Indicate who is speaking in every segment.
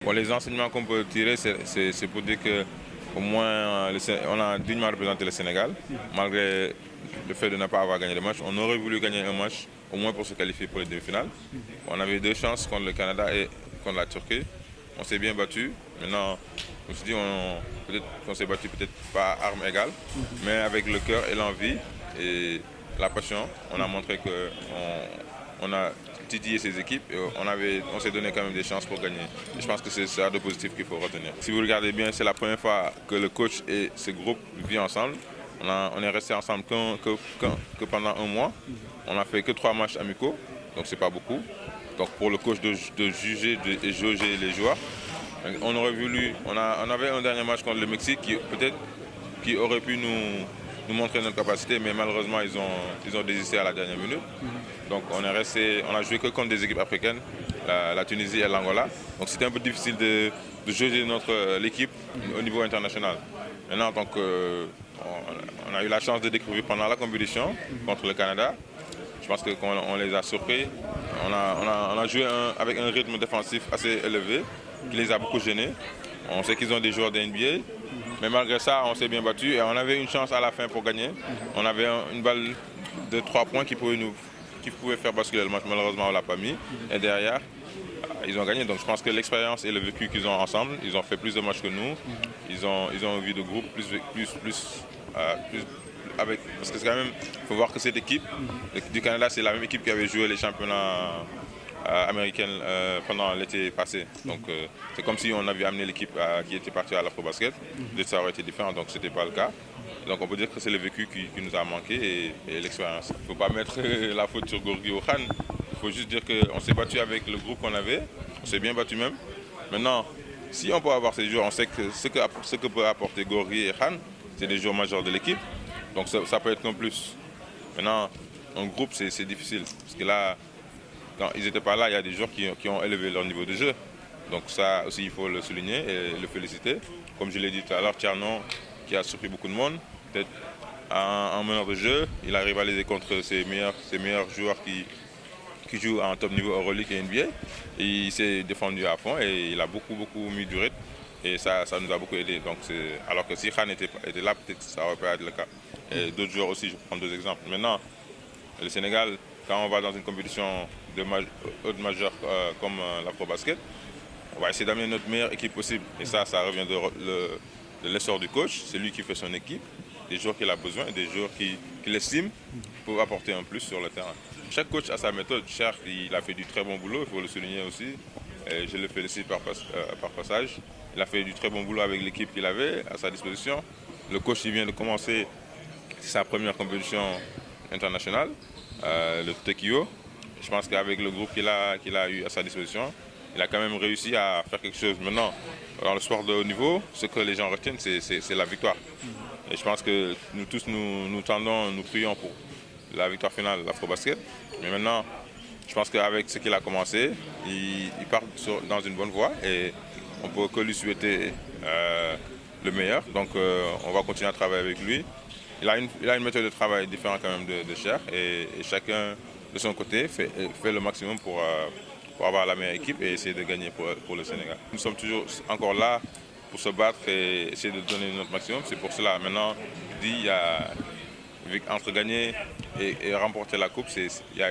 Speaker 1: Bon, les enseignements qu'on peut tirer, c'est pour dire qu'au moins on a dignement représenté le Sénégal, malgré le fait de ne pas avoir gagné le match. On aurait voulu gagner un match, au moins pour se qualifier pour les demi-finales. On avait deux chances contre le Canada et contre la Turquie. On s'est bien battu. Maintenant, je me suis dit, peut-être qu'on s'est battu peut-être pas à armes égales, mais avec le cœur et l'envie et la passion, on a montré qu'on a titiller ces équipes et on s'est donné quand même des chances pour gagner. Et je pense que c'est ça de positif qu'il faut retenir. Si vous regardez bien, c'est la première fois que le coach et ce groupe vivent ensemble. On est resté ensemble que pendant un mois. On n'a fait que 3 matchs amicaux, donc c'est pas beaucoup. Donc pour le coach de juger et jauger les joueurs, on avait un dernier match contre le Mexique qui aurait pu nous montrer notre capacité, mais malheureusement ils ont désisté à la dernière minute. Donc on a joué que contre des équipes africaines, la Tunisie et l'Angola. Donc c'était un peu difficile de juger l'équipe au niveau international. Maintenant, donc, on a eu la chance de découvrir pendant la compétition contre le Canada. Je pense qu'on les a surpris. On a joué avec un rythme défensif assez élevé qui les a beaucoup gênés. On sait qu'ils ont des joueurs de NBA, mais malgré ça, on s'est bien battu et on avait une chance à la fin pour gagner. On avait une balle de 3 points qui pouvait faire basculer le match. Malheureusement, on ne l'a pas mis. Et derrière, ils ont gagné. Donc je pense que l'expérience et le vécu qu'ils ont ensemble, ils ont fait plus de matchs que nous. Ils ont une vie de groupe plus avec. Parce que c'est quand même, il faut voir que cette équipe du Canada, c'est la même équipe qui avait joué les championnats américains pendant l'été passé. Donc c'est comme si on avait amené l'équipe qui était partie à l'Afro-Basket. Peut-être ça aurait été différent, donc ce n'était pas le cas. Donc on peut dire que c'est le vécu qui nous a manqué et l'expérience. Il ne faut pas mettre la faute sur Gorgui ou Khan. Il faut juste dire qu'on s'est battu avec le groupe qu'on avait. On s'est bien battu même. Maintenant, si on peut avoir ces joueurs, on sait que ce que peut apporter Gorgui et Khan, c'est des joueurs majeurs de l'équipe. Donc ça peut être qu'un plus. Maintenant, un groupe, c'est difficile. Parce que là, quand ils n'étaient pas là, il y a des joueurs qui ont élevé leur niveau de jeu. Donc ça aussi, il faut le souligner et le féliciter. Comme je l'ai dit tout à l'heure, Tchernon, qui a surpris beaucoup de monde, peut-être en meneur de jeu, il a rivalisé contre ses meilleurs joueurs qui jouent à un top niveau Euroleague et NBA. Et il s'est défendu à fond et il a beaucoup mis du rythme. Et ça nous a beaucoup aidé. Donc alors que si Khan était là, peut-être que ça aurait pas été le cas. Et d'autres joueurs aussi, je prends 2 exemples. Maintenant, le Sénégal, quand on va dans une compétition de haute majeure comme l'Afro-Basket, on va essayer d'amener notre meilleure équipe possible. Et ça revient de l'essor du coach. C'est lui qui fait son équipe, des joueurs qu'il a besoin, des joueurs qu'il estime pour apporter un plus sur le terrain. Chaque coach a sa méthode. Cher, il a fait du très bon boulot, il faut le souligner aussi. Et je le félicite par passage. Il a fait du très bon boulot avec l'équipe qu'il avait à sa disposition. Le coach, il vient de commencer sa première compétition internationale, le Tekio. Je pense qu'avec le groupe qu'il a eu à sa disposition, il a quand même réussi à faire quelque chose. Maintenant, dans le sport de haut niveau, ce que les gens retiennent, c'est la victoire. Et je pense que nous tous, nous prions pour la victoire finale de l'Afro-Basket. Mais maintenant, je pense qu'avec ce qu'il a commencé, il part dans une bonne voie et on ne peut que lui souhaiter le meilleur. Donc on va continuer à travailler avec lui. Il a une méthode de travail différente quand même de Cher et chacun de son côté fait le maximum pour avoir la meilleure équipe et essayer de gagner pour le Sénégal. Nous sommes toujours encore là pour se battre et essayer de donner notre maximum. C'est pour cela, maintenant, je dis, entre gagner et remporter la coupe, il y a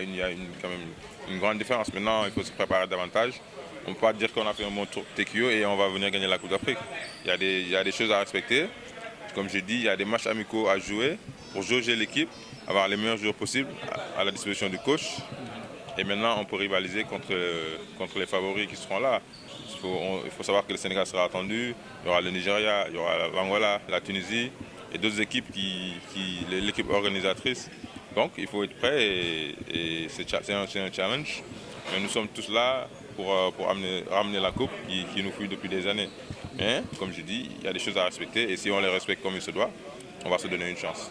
Speaker 1: quand même une grande différence. Maintenant, il faut se préparer davantage. On ne peut pas dire qu'on a fait un bon tour TQO et on va venir gagner la Coupe d'Afrique. Il y a des choses à respecter. Comme je dis, il y a des matchs amicaux à jouer pour jauger l'équipe, avoir les meilleurs joueurs possibles à la disposition du coach. Et maintenant, on peut rivaliser contre les favoris qui seront là. Il faut savoir que le Sénégal sera attendu. Il y aura le Nigeria, il y aura l'Angola, la Tunisie et d'autres équipes l'équipe organisatrice. Donc, il faut être prêt et c'est un challenge. Mais nous sommes tous là pour ramener la coupe qui nous fuit depuis des années. Mais, comme je dis, il y a des choses à respecter et si on les respecte comme il se doit, on va se donner une chance.